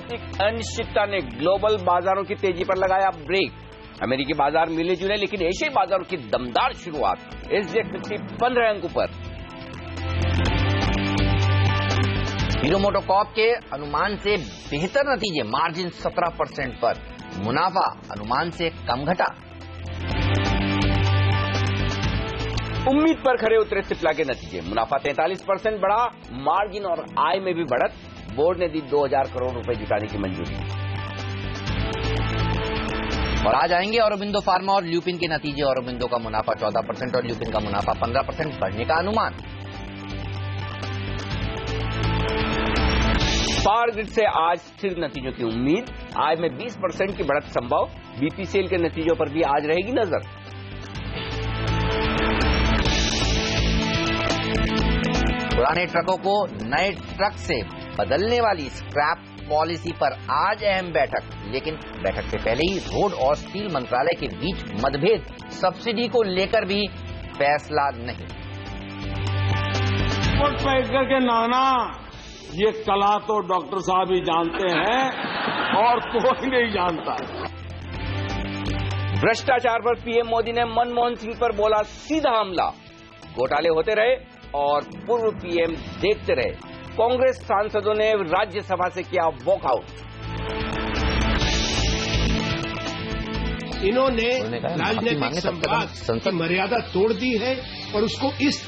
राजनीतिक अनिश्चितता ने ग्लोबल बाजारों की तेजी पर लगाया ब्रेक। अमेरिकी बाजार मिले जुले, लेकिन एशियाई बाजारों की दमदार शुरुआत। एसजीएक्स निफ्टी 15 अंकों पर। हीरो मोटोकॉर्प के अनुमान से बेहतर नतीजे, मार्जिन 17% पर, मुनाफा अनुमान से कम घटा। उम्मीद पर खरे उतरे सिप्ला के नतीजे, मुनाफा 43% बढ़ा, मार्जिन और आय में भी बढ़त। बोर्ड ने दी 2000 करोड़ रुपए जुटाने की मंजूरी। और आज आएंगे औरोबिंदो फार्मा और ल्यूपिन के नतीजे। औरोबिंदो का मुनाफा 14% और ल्यूपिन का मुनाफा 15% बढ़ने का अनुमान। पावर ग्रिड से आज स्थिर नतीजों की उम्मीद, आय में 20% की बढ़त संभव। बीपीसीएल के नतीजों पर भी आज रहेगी नजर। पुराने ट्रकों को नए ट्रक से बदलने वाली स्क्रैप पॉलिसी पर आज अहम बैठक, लेकिन बैठक से पहले ही रोड और स्टील मंत्रालय के बीच मतभेद, सब्सिडी को लेकर भी फैसला नहीं। पैकर के नाना, ये कला तो डॉक्टर साहब ही जानते हैं और कोई नहीं जानता। भ्रष्टाचार पर पीएम मोदी ने मनमोहन सिंह पर बोला सीधा हमला। घोटाले होते रहे और पूर्व पीएम देखते रहे। कांग्रेस सांसदों ने राज्यसभा से किया वॉकआउट। इन्होंने राजनीतिक संवाद की मर्यादा तोड़ दी है और उसको इस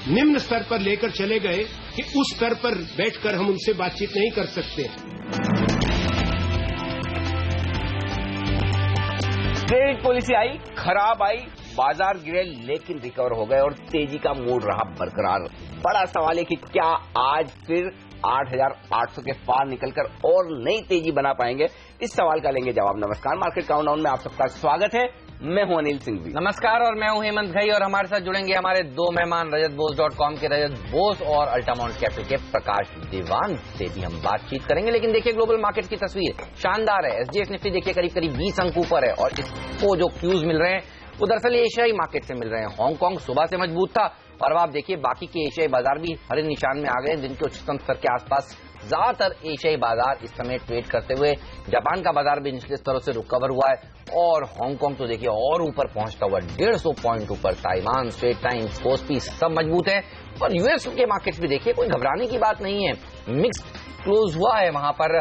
निम्न स्तर पर लेकर चले गए कि उस स्तर पर बैठकर हम उनसे बातचीत नहीं कर सकते। क्रेडिट पॉलिसी आई, खराब आई, बाजार गिरे लेकिन रिकवर हो गए और तेजी का मूड रहा बरकरार। बड़ा सवाल है कि क्या आज फिर 8,800 के पार निकलकर और नई तेजी बना पाएंगे? इस सवाल का लेंगे जवाब। नमस्कार, मार्केट काउंटडाउन में आप सबका स्वागत है। मैं हूं अनिल सिंघवी। नमस्कार, और मैं हूं हेमंत घई, और हमारे साथ जुड़ेंगे हमारे दो मेहमान, रजतबोस.com के रजत बोस और अल्टामाउंट कैपिटल के प्रकाश देवान से भी हम बातचीत करेंगे। लेकिन देखिए, ग्लोबल मार्केट की तस्वीर शानदार है। एसजीएक्स निफ्टी देखिए करीब 20 अंक ऊपर है, और इसको जो क्यूज मिल रहे हैं वो दरअसल एशियाई मार्केट से मिल रहे हैं। हांगकांग सुबह से मजबूत था, और अब आप देखिए बाकी के एशियाई बाजार भी हरे निशान में आ गए। दिन के उच्चतम स्तर के आसपास ज्यादातर एशियाई बाजार इस समय ट्रेड करते हुए। जापान का बाजार भी निचले स्तरों से रिकवर हुआ है, और हांगकांग तो देखिए और ऊपर पहुंचता हुआ 150 पॉइंट ऊपर। ताइवान, स्ट्रेट टाइम्स, कोस्पी सब मजबूत है, और यूएस के मार्केट्स भी देखिए कोई घबराने की बात नहीं है, मिक्स्ड क्लोज हुआ है। वहां पर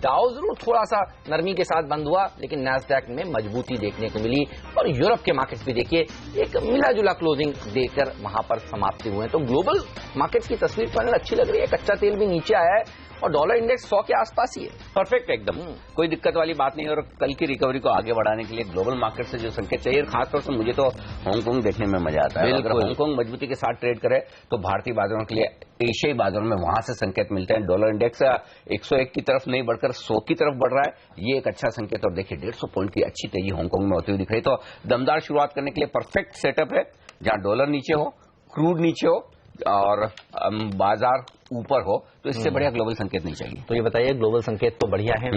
डाउ जरूर थोड़ा सा नरमी के साथ बंद हुआ, लेकिन नैस्डैक में मजबूती देखने को मिली। और यूरोप के मार्केट्स भी देखिए एक मिला जुला क्लोजिंग देकर वहां पर समाप्ति हुए हैं। तो ग्लोबल मार्केट्स की तस्वीर तो अच्छी लग रही है। कच्चा तेल भी नीचे आया है, और डॉलर इंडेक्स 100 के आसपास ही है। परफेक्ट, एकदम कोई दिक्कत वाली बात नहीं। और कल की रिकवरी को आगे बढ़ाने के लिए ग्लोबल मार्केट से जो संकेत चाहिए, खासतौर से मुझे तो हांगकांग देखने में मजा आता है। अगर हांगकांग मजबूती के साथ ट्रेड करे तो भारतीय बाजारों के लिए एशियाई बाजारों में वहां से संकेत मिलते हैं। डॉलर इंडेक्स 101 की तरफ नहीं बढ़कर 100 की तरफ बढ़ रहा है, ये एक अच्छा संकेत। और देखिए 150 पॉइंट की अच्छी तेजी हांगकांग में होती हुई दिख रही। तो दमदार शुरुआत करने के लिए परफेक्ट सेटअप है, जहां डॉलर नीचे हो, क्रूड नीचे हो और बाजार ऊपर हो, तो इससे बढ़िया ग्लोबल संकेत नहीं चाहिए। तो ये बताइए, ग्लोबल संकेत तो बढ़िया है।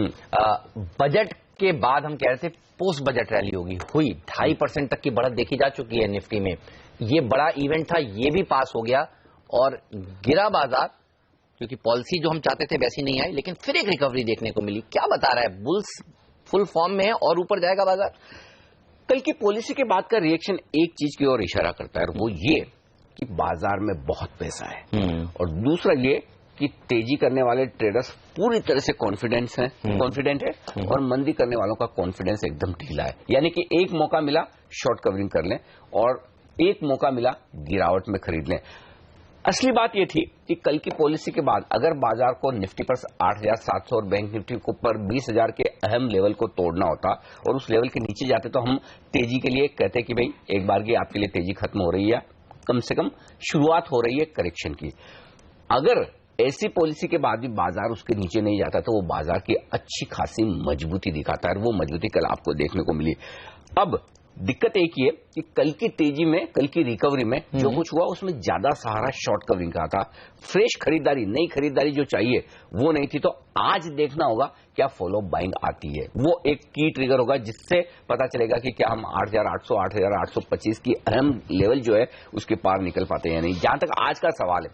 बजट के बाद हम कह रहे थे पोस्ट बजट रैली होगी, हुई 2.5% तक की बढ़त देखी जा चुकी है निफ्टी में। ये बड़ा इवेंट था, ये भी पास हो गया, और गिरा बाजार क्योंकि पॉलिसी जो हम चाहते थे वैसी नहीं आई, लेकिन फिर एक रिकवरी देखने को मिली। क्या बता रहा है, बुल्स फुल फॉर्म में है और ऊपर जाएगा बाजार? कल की पॉलिसी के बाद का रिएक्शन एक चीज की ओर इशारा करता है, और वो ये कि बाजार में बहुत पैसा है, और दूसरा ये कि तेजी करने वाले ट्रेडर्स पूरी तरह से कॉन्फिडेंट है, और मंदी करने वालों का कॉन्फिडेंस एकदम ढीला है। यानी कि एक मौका मिला शॉर्ट कवरिंग कर लें, और एक मौका मिला गिरावट में खरीद लें। असली बात यह थी कि कल की पॉलिसी के बाद अगर बाजार को निफ्टी पर 8,700 और बैंक निफ्टी को पर 20,000 के अहम लेवल को तोड़ना होता और उस लेवल के नीचे जाते, तो हम तेजी के लिए कहते कि भाई एक बार की आपके लिए तेजी खत्म हो रही है, कम से कम शुरुआत हो रही है करेक्शन की। अगर ऐसी पॉलिसी के बाद भी बाजार उसके नीचे नहीं जाता तो वो बाजार की अच्छी खासी मजबूती दिखाता है, और वो मजबूती कल आपको देखने को मिली। अब दिक्कत एक ही है कि कल की तेजी में, कल की रिकवरी में जो कुछ हुआ उसमें ज्यादा सहारा शॉर्ट कवरिंग का था। फ्रेश खरीदारी, नई खरीदारी जो चाहिए वो नहीं थी। तो आज देखना होगा क्या फॉलो बाइंग आती है, वो एक की ट्रिगर होगा जिससे पता चलेगा कि क्या हम 8,800, 8,825 की अहम लेवल जो है उसके पार निकल पाते हैं या नहीं। जहां तक आज का सवाल है,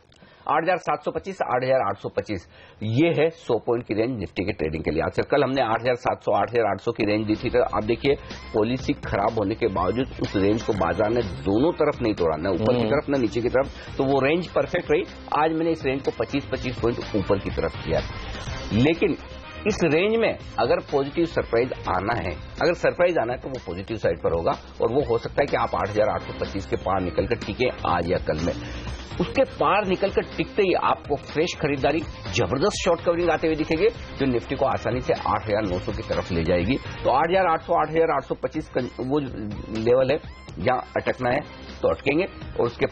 8,725 से 8,825 ये है 100 पॉइंट की रेंज निफ्टी के ट्रेडिंग के लिए। आज कल हमने 8,700 8,800 की रेंज दी थी, तो आप देखिए पॉलिसी खराब होने के बावजूद उस रेंज को बाजार ने दोनों तरफ नहीं तोड़ा, न ऊपर की तरफ न नीचे की तरफ, तो वो रेंज परफेक्ट रही। आज मैंने इस रेंज को 25-25 पॉइंट ऊपर की तरफ किया, लेकिन इस रेंज में अगर पॉजिटिव सरप्राइज आना है, अगर सरप्राइज आना है तो वो पॉजिटिव साइड पर होगा, और वो हो सकता है कि आप 8,825 के पार निकलकर टिके आज या कल में। उसके पार निकलकर टिकते ही आपको फ्रेश खरीदारी, जबरदस्त शॉर्ट कवरिंग आते हुए दिखेगी, जो निफ्टी को आसानी से 8,900 की तरफ ले जाएगी। तो 8,800 8,825 वो लेवल है जहां अटकना है तो अटकेंगे, और उसके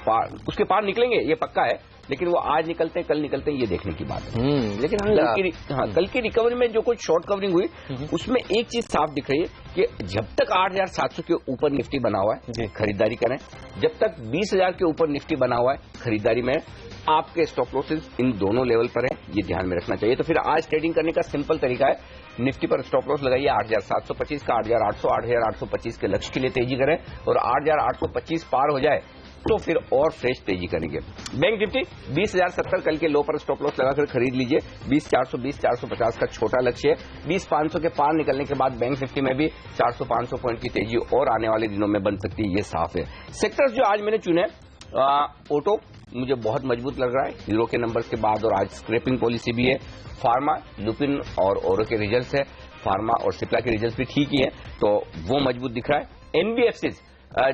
पार निकलेंगे, ये पक्का है। लेकिन वो आज निकलते हैं कल निकलते हैं, ये देखने की बात है। लेकिन कल की रिकवरी में जो कुछ शॉर्ट कवरिंग हुई उसमें एक चीज साफ दिख रही है कि जब तक 8,700 के ऊपर निफ्टी बना हुआ है खरीदारी करें, जब तक 20,000 के ऊपर निफ्टी बना हुआ है खरीदारी में, आपके स्टॉप लॉसेस इन दोनों लेवल पर है, ये ध्यान में रखना चाहिए। तो फिर आज ट्रेडिंग करने का सिंपल तरीका है, निफ्टी पर स्टॉप लॉस लगाइए 8,725 का, 8,800 8,825 के लक्ष्य के लिए तेजी करें, और 8,825 पार हो जाए तो फिर और फ्रेश तेजी करेंगे। बैंक निफ्टी 20,070 कल के लो पर स्टॉप लॉस लगाकर खरीद लीजिए। 20,400 20,450 का छोटा लक्ष्य है। 20,500 के पार निकलने के बाद बैंक निफ्टी में भी 400-500 पॉइंट की तेजी और आने वाले दिनों में बन सकती है, ये साफ है। सेक्टर्स जो आज मैंने चुने, ऑटो मुझे बहुत मजबूत लग रहा है हीरो के नंबर्स के बाद, और आज स्क्रैपिंग पॉलिसी भी है। फार्मा, लुपिन और ओरो के रिजल्ट्स है, फार्मा और सिप्ला के रिजल्ट्स भी ठीक ही है, तो वो मजबूत दिख रहा है। एनबीएफसीज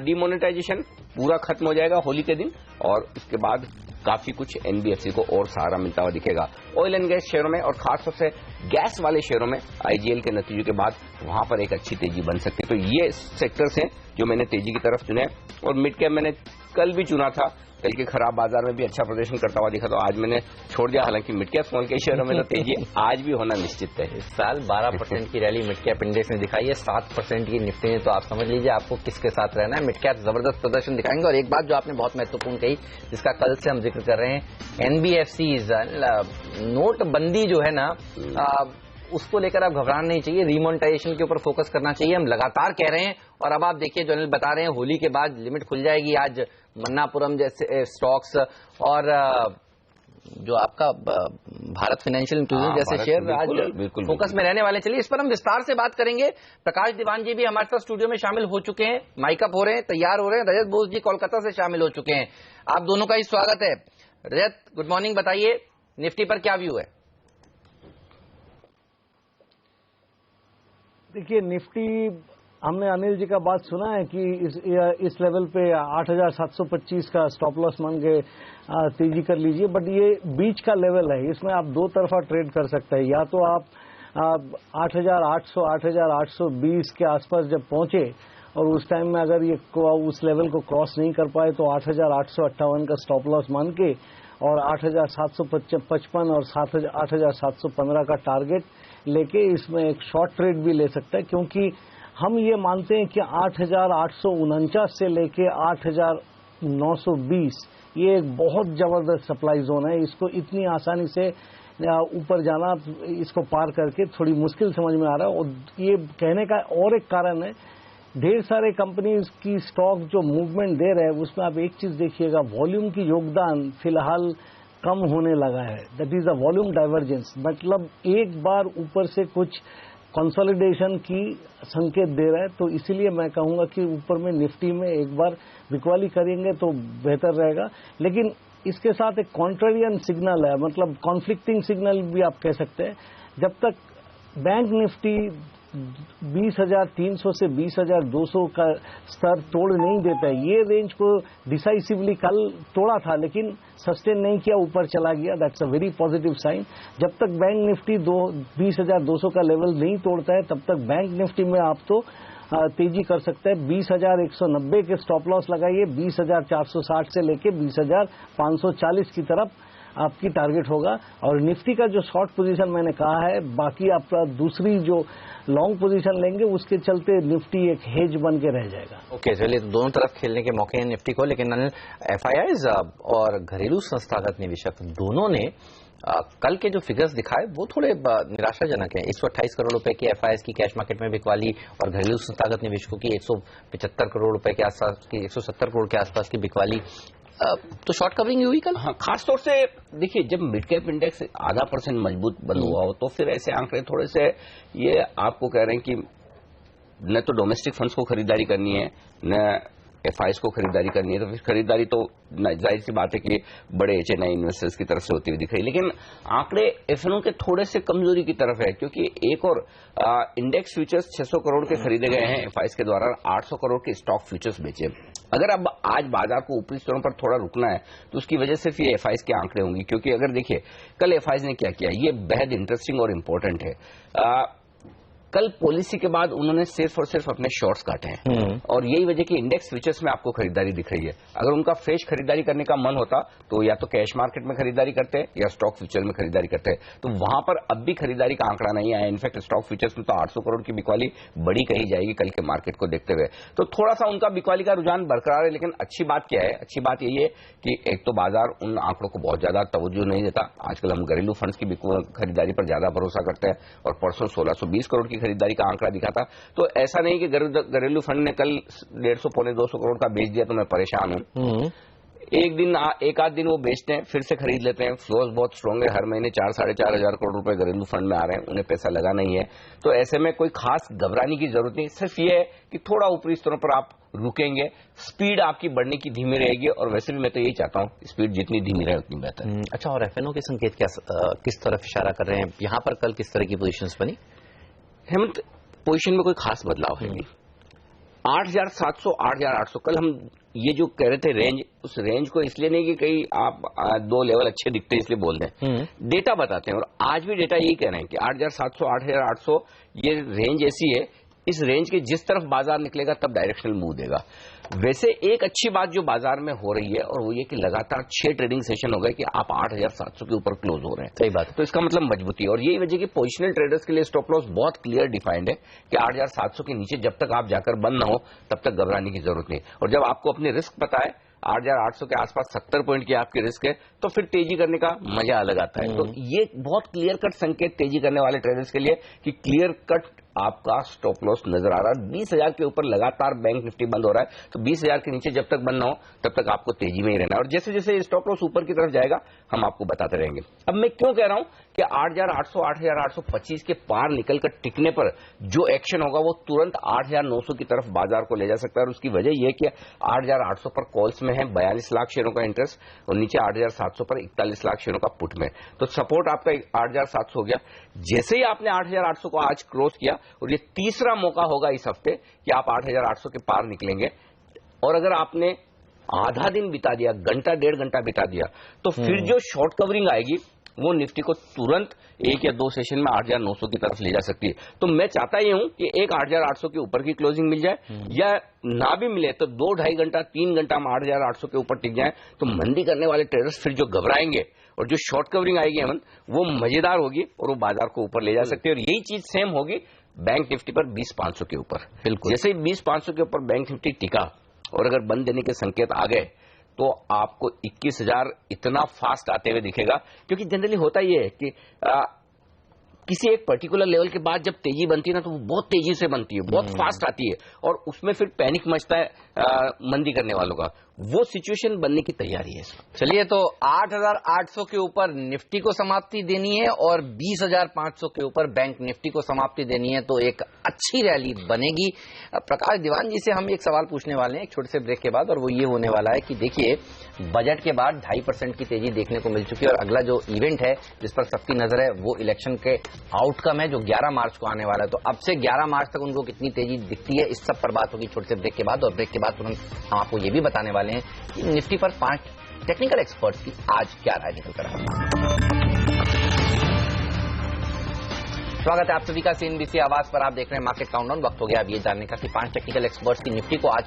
डिमोनेटाइजेशन पूरा खत्म हो जाएगा होली के दिन, और उसके बाद काफी कुछ एनबीएफसी को और सहारा मिलता हुआ दिखेगा। ऑयल एंड गैस शेयरों में और खासतौर से गैस वाले शेयरों में आईजीएल के नतीजों के बाद वहां पर एक अच्छी तेजी बन सकती है। तो ये सेक्टर्स हैं जो मैंने तेजी की तरफ चुने, और मिड कैप मैंने कल भी चुना था, कल के खराब बाजार में भी अच्छा प्रदर्शन करता हुआ दिखा, तो आज मैंने छोड़ दिया। हालांकि मिड कैप स्मॉल कैप शेयरों में तो तेजी आज भी होना निश्चित है। इस साल 12% की रैली मिड कैप इंडेक्स ने दिखाई है, 7% की निफ्टी ने, तो आप समझ लीजिए आपको किसके साथ रहना है। मिड कैप जबरदस्त प्रदर्शन दिखाएंगे। और एक बात जो आपने बहुत महत्वपूर्ण कही, जिसका कल से हम जिक्र कर रहे हैं, एनबीएफसीज नोटबंदी जो है ना, उसको लेकर आप घबराना नहीं चाहिए, रिमोनेटाइजेशन के ऊपर फोकस करना चाहिए, हम लगातार कह रहे हैं। और अब आप देखिए, जो अनिल बता रहे हैं, होली के बाद लिमिट खुल जाएगी। आज मन्नापुरम जैसे स्टॉक्स और जो आपका भारत फाइनेंशियल इंक्लूजन जैसे शेयर आज फोकस में रहने वाले। चलिए इस पर हम विस्तार से बात करेंगे। प्रकाश दीवान जी भी हमारे साथ स्टूडियो में शामिल हो चुके हैं, माइकअप हो रहे हैं, तैयार हो रहे हैं। रजत बोस जी कोलकाता से शामिल हो चुके हैं। आप दोनों का ही स्वागत है। रजत, गुड मॉर्निंग, बताइए निफ्टी पर क्या व्यू है? देखिए, निफ्टी, हमने अनिल जी का बात सुना है कि इस लेवल पे 8,725 का स्टॉप लॉस मान के तेजी कर लीजिए, बट ये बीच का लेवल है, इसमें आप दो तरफा ट्रेड कर सकते हैं। या तो आप 8,800 8,820 के आसपास जब पहुंचे और उस टाइम में अगर ये उस लेवल को क्रॉस नहीं कर पाए तो 8,858 का स्टॉप लॉस मान के और 8,755 और 8,715 का टारगेट लेके इसमें एक शॉर्ट ट्रेड भी ले सकता है, क्योंकि हम ये मानते हैं कि 8,849 से लेके 8,920 ये एक बहुत जबरदस्त सप्लाई जोन है। इसको इतनी आसानी से ऊपर जाना, इसको पार करके थोड़ी मुश्किल समझ में आ रहा है। और ये कहने का और एक कारण है, ढेर सारे कंपनीज की स्टॉक जो मूवमेंट दे रहे हैं उसमें आप एक चीज देखिएगा, वॉल्यूम की योगदान फिलहाल कम होने लगा है। That is the volume divergence, मतलब एक बार ऊपर से कुछ कंसोलिडेशन की संकेत दे रहा है। तो इसीलिए मैं कहूंगा कि ऊपर में निफ्टी में एक बार रिकवरी करेंगे तो बेहतर रहेगा। लेकिन इसके साथ एक कॉन्ट्रेरियन सिग्नल है, मतलब कॉन्फ्लिक्टिंग सिग्नल भी आप कह सकते हैं। जब तक बैंक निफ्टी 20,300 से 20,200 का स्तर तोड़ नहीं देता है, ये रेंज को डिसाइसिवली कल तोड़ा था लेकिन सस्टेन नहीं किया, ऊपर चला गया, that's a very positive sign. जब तक बैंक निफ्टी 20,200 का लेवल नहीं तोड़ता है तब तक बैंक निफ्टी में आप तो तेजी कर सकते हैं। 20,190 के स्टॉप लॉस लगाइए, 20,460 से लेके 20,540 की तरफ आपकी टारगेट होगा। और निफ्टी का जो शॉर्ट पोजीशन मैंने कहा है, बाकी आप दूसरी जो लॉन्ग पोजीशन लेंगे उसके चलते निफ्टी एक हेज बन के रह जाएगा। ओके, चलिए, तो दोनों तरफ खेलने के मौके हैं निफ्टी को। लेकिन एफआईआईज और घरेलू संस्थागत निवेशक दोनों ने कल के जो फिगर्स दिखाए वो थोड़े निराशाजनक हैं। 128 करोड़ रुपए की एफआईआईज की कैश मार्केट में बिकवाली और घरेलू संस्थागत निवेशकों की 175 करोड़ रुपए के आसपास की, 170 करोड़ के आसपास की बिकवाली। तो शॉर्ट कवरिंग हुई कल। हाँ, खासतौर से देखिए जब मिड कैप इंडेक्स 0.5% मजबूत बंद हुआ हो तो फिर ऐसे आंकड़े थोड़े से ये आपको कह रहे हैं कि न तो डोमेस्टिक फंड्स को खरीदारी करनी है न एफआईएस को खरीदारी करनी है, तो फिर खरीदारी तो जाहिर सी बात है कि बड़े एचएनआई इन्वेस्टर्स की तरफ से होती हुई दिख रही है। लेकिन आंकड़े एफएनओ के थोड़े से कमजोरी की तरफ है, क्योंकि एक और इंडेक्स फ्यूचर्स 600 करोड़ के खरीदे गए हैं एफआईएस के द्वारा, 800 करोड़ के स्टॉक फ्यूचर्स बेचे। अगर अब आज बाजार को ऊपरी स्तरों पर थोड़ा रुकना है तो उसकी वजह सिर्फ ये एफआईएस के आंकड़े होंगे, क्योंकि अगर देखिए कल एफआईएस ने क्या किया, ये बेहद इंटरेस्टिंग और इम्पोर्टेंट है। कल पॉलिसी के बाद उन्होंने सिर्फ और सिर्फ अपने शॉर्ट्स काटे हैं और यही वजह कि इंडेक्स फ्यूचर्स में आपको खरीदारी दिख रही है। अगर उनका फ्रेश खरीदारी करने का मन होता तो या तो कैश मार्केट में खरीदारी करते या स्टॉक फ्यूचर में खरीदारी करते, तो वहां पर अब भी खरीदारी का आंकड़ा नहीं आया। इनफैक्ट स्टॉक फ्यूचर्स में तो 800 करोड़ की बिकवाली बड़ी कही जाएगी कल के मार्केट को देखते हुए, तो थोड़ा सा उनका बिकवाली का रुझान बरकरार है। लेकिन अच्छी बात क्या है, अच्छी बात यही है कि एक तो बाजार उन आंकड़ों को बहुत ज्यादा तवज्जो नहीं देता। आजकल हम घरेलू फंड्स की खरीदारी पर ज्यादा भरोसा करते हैं और परसों 1620 करोड़ की खरीदारी का आंकड़ा था। तो ऐसा नहीं कि घरेलू फंड ने कल 150 पौने 200 करोड़ का बेच दिया तो मैं परेशान हूं। एक आध दिन वो बेचते हैं फिर से खरीद लेते हैं। फ्लोज बहुत स्ट्रांग है, हर महीने 4-4.5 हजार करोड़ रुपए घरेलू फंड में आ रहे हैं, उन्हें पैसा लगा नहीं है। तो ऐसे में कोई खास घबराने की जरूरत नहीं, सिर्फ ये है कि थोड़ा ऊपरी स्तरों पर आप रुकेंगे, स्पीड आपकी बढ़ने की धीमी रहेगी। और वैसे भी मैं तो यही चाहता हूं, स्पीड जितनी धीमी रहे उतनी बेहतर। अच्छा, और एफएनओ के संकेत किस तरफ इशारा कर रहे हैं? यहां पर कल किस तरह की पोजीशंस बनी? हेमंत, पोजीशन में कोई खास बदलाव है नहीं। 8,700 8,800 कल हम ये जो कह रहे थे रेंज, उस रेंज को इसलिए नहीं कि कहीं आप 2 लेवल अच्छे दिखते इसलिए बोल दें, डेटा बताते हैं। और आज भी डेटा यही कह रहे हैं कि 8,700 8,800 ये रेंज ऐसी है, इस रेंज के जिस तरफ बाजार निकलेगा तब डायरेक्शनल मूव देगा। वैसे एक अच्छी बात जो बाजार में हो रही है और वो ये कि लगातार 6 ट्रेडिंग सेशन हो गए कि आप 8,700 के ऊपर क्लोज हो रहे हैं। सही बात। तो इसका मतलब मजबूती है और यही वजह कि पोजिशनल ट्रेडर्स के लिए स्टॉप लॉस बहुत क्लियर डिफाइंड है कि 8,700 के नीचे जब तक आप जाकर बंद ना हो तब तक घबराने की जरूरत नहीं। और जब आपको अपनी रिस्क पता है 8,800 के आसपास 70 पॉइंट की आपकी रिस्क है तो फिर तेजी करने का मजा अलग आता है। तो ये बहुत क्लियर कट संकेत तेजी करने वाले ट्रेडर्स के लिए कि क्लियर कट आपका स्टॉप लॉस नजर आ रहा है। 20,000 के ऊपर लगातार बैंक निफ्टी बंद हो रहा है, तो 20,000 के नीचे जब तक बंद ना हो तब तक आपको तेजी में ही रहना है। और जैसे जैसे स्टॉप लॉस ऊपर की तरफ जाएगा हम आपको बताते रहेंगे। अब मैं क्यों कह रहा हूं कि 8,800 8,825 के पार निकलकर टिकने पर जो एक्शन होगा वो तुरंत 8,900 की तरफ बाजार को ले जा सकता है। और उसकी वजह यह कि 8,800 पर कॉल्स में है 42 लाख शेयरों का इंटरेस्ट और नीचे 8,700 पर 41 लाख शेयरों का पुट में, तो सपोर्ट आपका 8,700 हो गया। जैसे ही आपने 8,800 को आज क्रॉस किया और ये तीसरा मौका होगा इस हफ्ते कि आप 8,800 के पार निकलेंगे। और अगर आपने आधा दिन बिता दिया, घंटा 1.5 घंटा बिता दिया, तो फिर जो शॉर्ट कवरिंग आएगी वो निफ्टी को तुरंत 1 या 2 सेशन में 8,900 की तरफ ले जा सकती है। तो मैं चाहता ही हूं कि एक 8,800 के ऊपर की क्लोजिंग मिल जाए या ना भी मिले तो 2-2.5 घंटा 3 घंटा में 8,800 के ऊपर टिक जाए, तो मंदी करने वाले ट्रेडर्स फिर जो घबराएंगे और जो शॉर्ट कवरिंग आएगी हेमंत वो मजेदार होगी और वो बाजार को ऊपर ले जा सकती है। और यही चीज सेम होगी बैंक निफ्टी पर 20,500 के ऊपर। बिल्कुल जैसे ही 20,500 के ऊपर बैंक निफ्टी टिका और अगर बंद देने के संकेत आ गए तो आपको 21,000 इतना फास्ट आते हुए दिखेगा। क्योंकि जनरली होता ही है कि किसी एक पर्टिकुलर लेवल के बाद जब तेजी बनती है ना तो वो बहुत तेजी से बनती है, बहुत फास्ट आती है और उसमें फिर पैनिक मचता है मंदी करने वालों का। वो सिचुएशन बनने की तैयारी है। चलिए, तो 8,800 के ऊपर निफ्टी को समाप्ति देनी है और 20,500 के ऊपर बैंक निफ्टी को समाप्ति देनी है, तो एक अच्छी रैली बनेगी। प्रकाश दीवान जी से हम एक सवाल पूछने वाले हैं एक छोटे से ब्रेक के बाद, और वो ये होने वाला है कि देखिए बजट के बाद 2.5% की तेजी देखने को मिल चुकी है और अगला जो इवेंट है जिस पर सबकी नजर है वो इलेक्शन के आउटकम है जो 11 मार्च को आने वाला है। तो अब से 11 मार्च तक उनको कितनी तेजी दिखती है, इस सब पर बात होगी छोटे से ब्रेक के बाद। और ब्रेक के बाद तुरंत हम आपको ये भी बताने वाले हैं कि निफ्टी पर 5 टेक्निकल एक्सपर्ट्स की आज क्या राय निकल कर आएगी। स्वागत है आप सभी का सीएनबीसी आवाज पर। आप देख रहे हैं मार्केट काउंटडाउन। वक्त हो गया अब ये जानने का कि 5 टेक्निकल एक्सपर्ट्स की निफ्टी को आज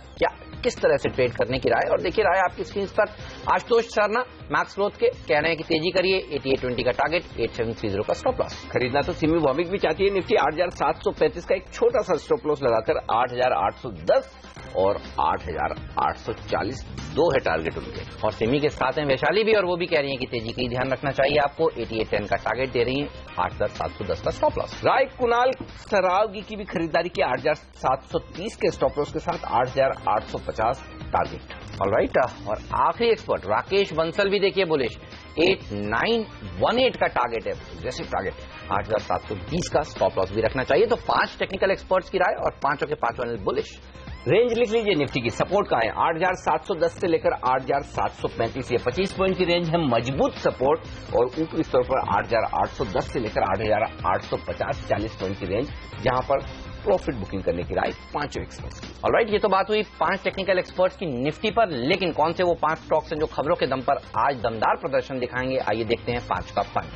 किस तरह से ट्रेड करने की राय। और देखिए राय आपकी स्क्रीन पर। आशुतोष शर्मा मैक्स ग्रोथ के कह रहे हैं कि तेजी करिए, 8820 का टारगेट, 8730 का स्टॉप लॉस खरीदना। तो सिमी भौमिक भी चाहती है निफ्टी 8,735 का एक छोटा सा स्टॉप लॉस लगाकर 8,810 और 8,840 2 है टारगेट उनके। और सिमी के साथ हैं वैशाली भी और वो भी कह रही हैं कि तेजी का ही ध्यान रखना चाहिए आपको, 8810 का टारगेट दे रही है, 8,710 का स्टॉप लॉस। राय कुणाल सरावगी की भी खरीदारी की 8,730 के स्टॉप लॉस के साथ 8,850 टारगेट। ऑलराइट, और आखिरी एक्सपर्ट राकेश बंसल भी देखिए बुलिश, 8918 का टारगेट है, एग्रेसिव टारगेट, 8720 का स्टॉप लॉस भी रखना चाहिए। तो 5 टेक्निकल एक्सपर्ट्स की राय और 5 के 5 एनालिस्ट बुलिश। रेंज लिख लीजिए निफ्टी की, सपोर्ट का है 8710 से लेकर 8735, ये 25 पॉइंट की रेंज है मजबूत सपोर्ट, और ऊपरी स्तर पर 8810 से लेकर 8850, 40 पॉइंट की रेंज, जहां पर प्रॉफिट बुकिंग करने की राय 5 एक्सपर्ट्स की। ऑलराइट, ये तो बात हुई 5 टेक्निकल एक्सपर्ट्स की निफ्टी पर, लेकिन कौन से वो 5 स्टॉक्स हैं जो खबरों के दम पर आज दमदार प्रदर्शन दिखाएंगे, आइए देखते हैं 5 का पंच।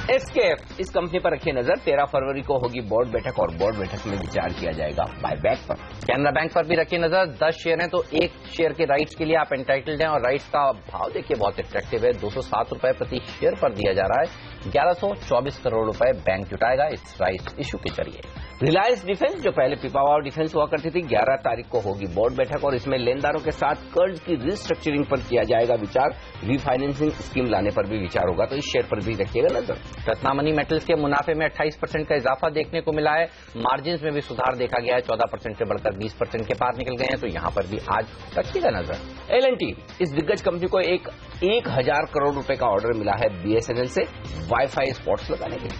एसकेएफ, इस कंपनी पर रखिए नजर, 13 फरवरी को होगी बोर्ड बैठक और बोर्ड बैठक में विचार किया जाएगा बायबैक पर। कैनरा बैंक पर भी रखिए नजर, 10 शेयर हैं तो एक शेयर के राइट्स के लिए आप एंटाइटल्ड हैं, और राइट्स का भाव देखिए बहुत अट्रैक्टिव है, 207 रुपए प्रति शेयर पर दिया जा रहा है। 1124 करोड़ रुपए बैंक जुटाएगा इस राइट्स इशू के जरिए। रिलायंस डिफेंस, जो पहले पिपावाव डिफेंस हुआ करती थी, 11 तारीख को होगी बोर्ड बैठक और इसमें लेनदारों के साथ कर्ज की रिस्ट्रक्चरिंग पर किया जाएगा विचार, रीफाइनेंसिंग स्कीम लाने पर भी विचार होगा, तो इस शेयर पर भी रखिएगा नजर। रत्नामणि मेटल्स के मुनाफे में 28% का इजाफा देखने को मिला है, मार्जिन में भी सुधार देखा गया है, 14% से बढ़कर 20% के पार निकल गए हैं, तो यहां पर भी आज रखिएगा नजर। L&T, इस दिग्गज कंपनी को 1000 करोड़ रुपए का ऑर्डर मिला है BSNL से वाईफाई स्पॉट्स लगाने के लिए।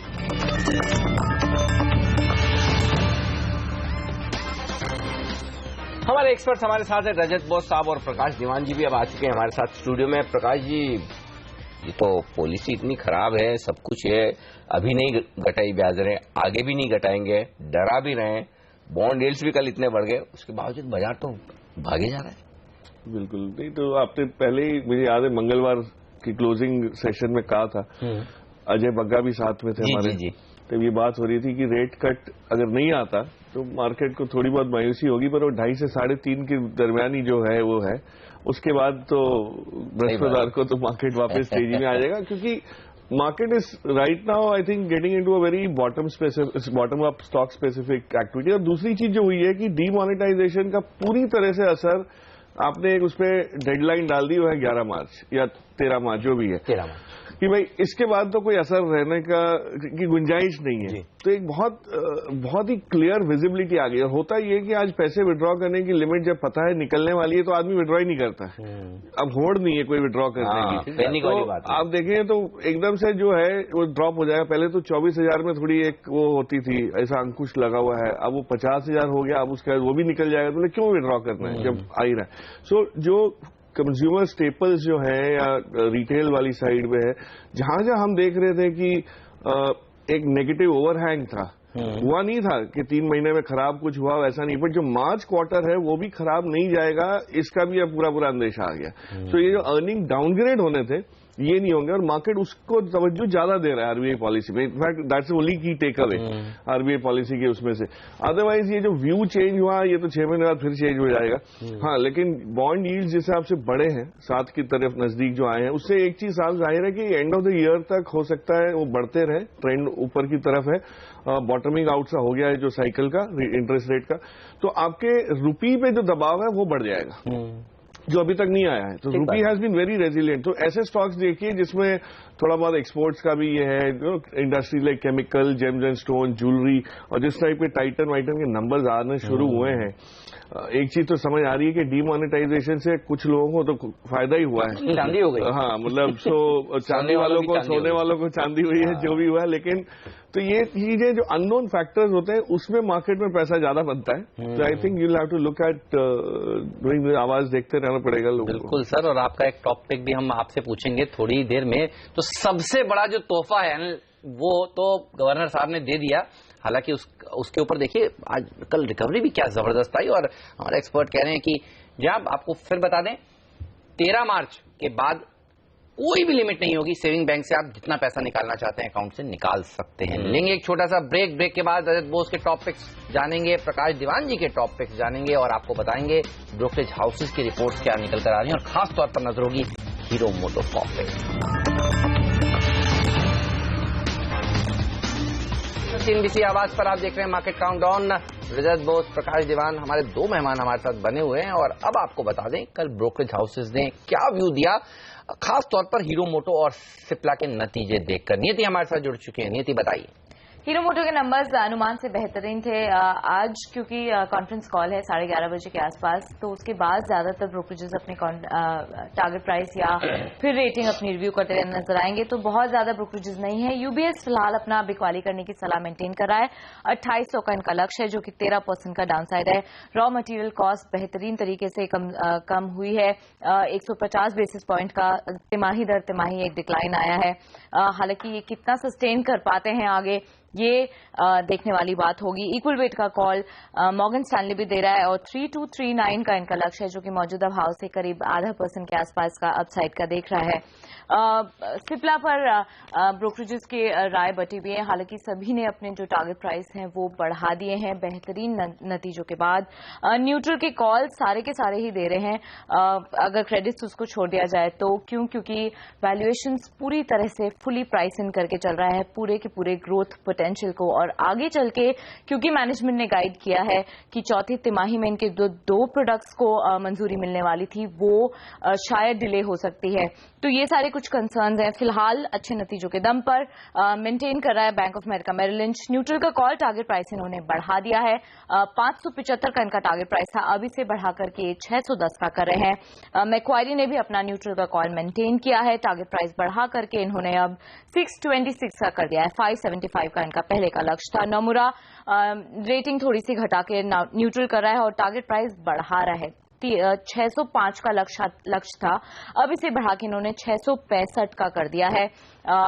हमारे एक्सपर्ट्स हमारे साथ है, रजत बोस साहब और प्रकाश दीवान जी भी अब आ चुके हैं हमारे साथ स्टूडियो में। प्रकाश जी, ये तो पॉलिसी इतनी खराब है, सब कुछ है, अभी नहीं घटाई ब्याज दरें, आगे भी नहीं घटाएंगे, डरा भी रहे हैं, बॉन्ड यील्ड्स भी कल इतने बढ़ गए, उसके बावजूद बाजार तो भागे जा रहा है। बिल्कुल नहीं, तो आपने पहले ही, मुझे याद है मंगलवार की क्लोजिंग सेशन में कहा था, अजय बग्गा भी साथ में थे हमारे, तो ये बात हो रही थी कि रेट कट अगर नहीं आता तो मार्केट को थोड़ी बहुत मायूसी होगी, पर वो 2.5 से 3.5 के दरमियानी जो है वो है, उसके बाद तो बृहस्पतिवार को तो मार्केट वापस तेजी में आ जाएगा, क्योंकि market is right now I think getting into a very bottom up stock specific activity. और दूसरी चीज जो हुई है कि डीमोनेटाइजेशन का पूरी तरह से असर, आपने एक उसपे डेडलाइन डाल दी, वो है 11 मार्च या 13 मार्च जो भी है, 13 मार्च, कि भाई इसके बाद तो कोई असर रहने की गुंजाइश नहीं है। तो एक बहुत ही क्लियर विजिबिलिटी आ गई है। होता ये कि आज पैसे विड्रॉ करने की लिमिट जब पता है निकलने वाली है तो आदमी विड्रॉ ही नहीं करता है, अब होड़ नहीं है कोई विड्रॉ करने की। तो आप देखें तो एकदम से जो है वो ड्रॉप हो जाएगा। पहले तो 24,000 में थोड़ी एक वो होती थी, ऐसा अंकुश लगा हुआ है, अब वो 50,000 हो गया, अब उसके बाद वो भी निकल जाएगा, तो क्यों विड्रॉ करना है जब आ ही रहा है। सो जो कंज्यूमर स्टेपल्स जो है या रिटेल वाली साइड में है, जहां हम देख रहे थे कि एक नेगेटिव ओवरहैंग था, हुआ नहीं था कि 3 महीने में खराब कुछ हुआ, वैसा नहीं, बट जो मार्च क्वार्टर है वो भी खराब नहीं जाएगा, इसका भी अब पूरा अंदेशा आ गया। तो ये जो अर्निंग डाउनग्रेड होने थे ये नहीं होंगे, और मार्केट उसको तवज्जो ज्यादा दे रहा है आरबीआई पॉलिसी में। इनफैक्ट दैट्स ओनली की टेक अवे आरबीआई पॉलिसी के उसमें से। अदरवाइज ये जो व्यू चेंज हुआ ये तो 6 महीने बाद फिर चेंज हो जाएगा। हाँ, लेकिन बॉन्ड यील्ड्स जिस हिसाब से बढ़े हैं, 7 की तरफ नजदीक जो आए हैं, उससे एक चीज साफ जाहिर है कि एंड ऑफ द ईयर तक हो सकता है वो बढ़ते रहे, ट्रेंड ऊपर की तरफ है, बॉटमिंग आउट सा हो गया है जो साइकिल का इंटरेस्ट रेट का, तो आपके रुपी पे जो दबाव है वो बढ़ जाएगा जो अभी तक नहीं आया है। तो रुपी हैज बीन वेरी रेजिलिएंट। तो ऐसे स्टॉक्स देखिए जिसमें थोड़ा बहुत एक्सपोर्ट्स का भी ये है, industry like chemical, James and stone, jewellery, और जिस टाइप के टाइटन वाइटन के नंबर्स आने शुरू हुए हैं। एक चीज तो समझ आ रही है कि डीमोनेटाइजेशन से कुछ लोगों को तो फायदा ही हुआ है, चांदी हो गई। हाँ, मतलब चांदी वालों को, सोने वालों को चांदी हुई है, जो भी हुआ है। लेकिन तो ये चीजें जो अननोन फैक्टर्स होते हैं उसमें मार्केट में पैसा ज्यादा बनता है। तो I think you will have to look at doing, आवाज देखते रहना पड़ेगा लोगों को। बिल्कुल सर, और आपका एक टॉपिक भी हम आपसे पूछेंगे थोड़ी देर में। तो सबसे बड़ा जो तोहफा है वो तो गवर्नर साहब ने दे दिया, हालांकि उसके ऊपर देखिए आज कल रिकवरी भी क्या जबरदस्त आई, और हमारे एक्सपर्ट कह रहे हैं कि जब आपको फिर बता दें 13 मार्च के बाद कोई भी लिमिट नहीं होगी, सेविंग बैंक से आप जितना पैसा निकालना चाहते हैं अकाउंट से निकाल सकते हैं। लेंगे एक छोटा सा ब्रेक के बाद रजत बोस के टॉपिक्स जानेंगे, प्रकाश दीवान जी के टॉपिक्स जानेंगे, और आपको बताएंगे ब्रोकरेज हाउसेस की रिपोर्ट्स क्या निकल कर आ रही हैं, और खास तौर पर नजर होगी हीरो मोटोकॉर्प पे। CNBC आवाज पर आप देख रहे हैं मार्केट काउंटडाउन। रजत बोस, प्रकाश दीवान हमारे 2 मेहमान हमारे साथ बने हुए हैं, और अब आपको बता दें कल ब्रोकरेज हाउसेस ने क्या व्यू दिया, खास तौर पर हीरो मोटो और सिप्ला के नतीजे देखकर। नियति हमारे साथ जुड़ चुके हैं। नियति बताइए हीरो मोटो के नंबर्स अनुमान से बेहतरीन थे। आज क्योंकि कॉन्फ्रेंस कॉल है 11:30 बजे के आसपास, तो उसके बाद ज्यादातर ब्रोकरेजेस अपने टारगेट प्राइस या फिर रेटिंग अपनी रिव्यू करते हुए नजर आएंगे। तो बहुत ज्यादा ब्रोकरेजेस नहीं है। यूबीएस फिलहाल अपना बिकवाली करने की सलाह मेंटेन कर रहा है। 2800 का इनका लक्ष्य है, जो कि 13% का डाउनसाइड है। रॉ मटेरियल कॉस्ट बेहतरीन तरीके से कम हुई है। 150 बेसिस पॉइंट का तिमाही दर तिमाही एक डिक्लाइन आया है। हालांकि ये कितना सस्टेन कर पाते हैं आगे, ये देखने वाली बात होगी। इक्वल वेट का कॉल मॉर्गन स्टैनली भी दे रहा है और 3239 का इनका लक्ष्य है, जो कि मौजूदा भाव से करीब 0.5% के आसपास का अपसाइड का देख रहा है। सिप्ला पर ब्रोकरेजेस की राय बटी हुई है। हालांकि सभी ने अपने जो टारगेट प्राइस हैं वो बढ़ा दिए हैं बेहतरीन नतीजों के बाद। न्यूट्रल के कॉल सारे के सारे ही दे रहे हैं, अगर क्रेडिट्स उसको छोड़ दिया जाए तो। क्योंकि वैल्यूएशंस पूरी तरह से फुली प्राइस इन करके चल रहा है पूरे के पूरे ग्रोथ पोटेंशियल को। और आगे चल के क्योंकि मैनेजमेंट ने गाइड किया है कि चौथी तिमाही में इनके दो प्रोडक्ट्स को मंजूरी मिलने वाली थी, वो शायद डिले हो सकती है। तो ये सारे कुछ कंसर्न्स हैं। फिलहाल अच्छे नतीजों के दम पर मेंटेन कर रहा है Bank of America Merrill Lynch. Neutral का कॉल टारगेट प्राइस इन्होंने बढ़ा दिया है। 575 का इनका टारगेट प्राइस था, अभी से बढ़ा करके 610 का कर रहे हैं। मैक्वायरी ने भी अपना न्यूट्रल का कॉल मेंटेन किया है। टारगेट प्राइस बढ़ा करके इन्होंने अब 626 का कर दिया है। 575 का इनका पहले का लक्ष्य था। नोमुरा रेटिंग थोड़ी सी घटा के न्यूट्रल कर रहा है और टारगेट प्राइस बढ़ा रहा है। 605 का लक्ष्य था, अब इसे बढ़ा के इन्होंने 665 का कर दिया है।